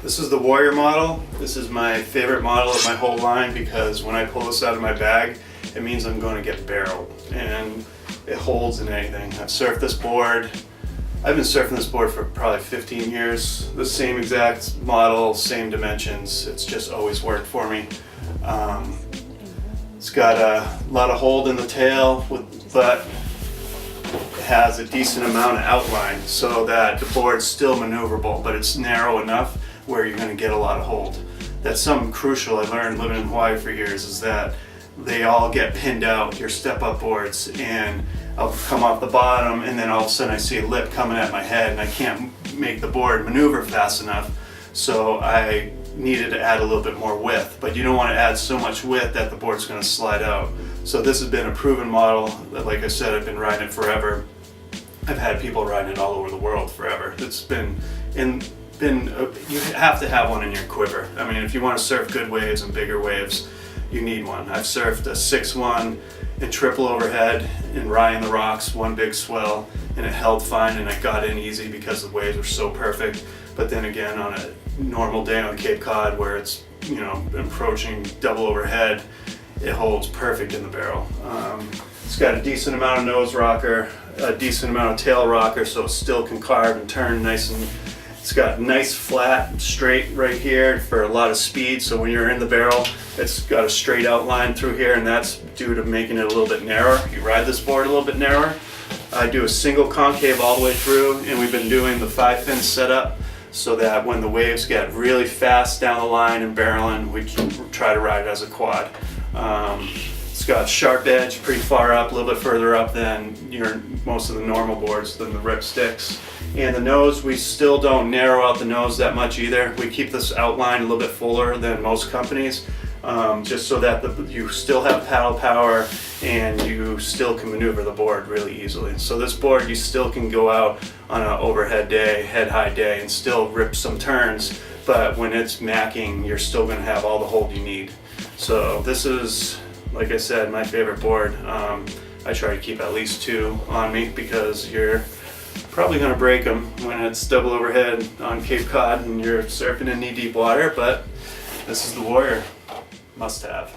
This is the Warrior model. This is my favorite model of my whole line because when I pull this out of my bag, it means I'm going to get barreled, and it holds in anything. I've surfed this board. I've been surfing this board for probably 15 years. The same exact model, same dimensions. It's just always worked for me. It's got a lot of hold in the tail, but it has a decent amount of outline so that the board's still maneuverable, but it's narrow enough where you're going to get a lot of hold. That's something crucial I learned living in Hawaii for years, is that they all get pinned out, your step-up boards, and I'll come off the bottom and then all of a sudden I see a lip coming at my head and I can't make the board maneuver fast enough, so I needed to add a little bit more width, but you don't want to add so much width that the board's going to slide out. So this has been a proven model that, like I said, I've been riding it forever. I've had people riding it all over the world forever. It's been you have to have one in your quiver. I mean, if you want to surf good waves and bigger waves, you need one. I've surfed a 6'1" in triple overhead in Rye in the Rocks, one big swell, and it held fine and it got in easy because the waves were so perfect. But then again, on a normal day on Cape Cod where it's, you know, approaching double overhead, it holds perfect in the barrel. It's got a decent amount of nose rocker, a decent amount of tail rocker, so it still can carve and turn nice, and it's got nice flat straight right here for a lot of speed, so when you're in the barrel it's got a straight outline through here, and that's due to making it a little bit narrower. You ride this board a little bit narrower. I do a single concave all the way through, and we've been doing the 5-fin setup so that when the waves get really fast down the line and barreling, we try to ride it as a quad. It's got sharp edge pretty far up, a little bit further up than most of the normal boards, than the rip sticks. And the nose, we still don't narrow out the nose that much either. We keep this outline a little bit fuller than most companies, just so that you still have paddle power and you still can maneuver the board really easily. So this board, you still can go out on an overhead day, head high day, and still rip some turns, but when it's macking, you're still going to have all the hold you need. So this is, like I said, my favorite board. I try to keep at least 2 on me because you're probably going to break them when it's double overhead on Cape Cod and you're surfing in knee-deep water, but this is the Warrior. Must have.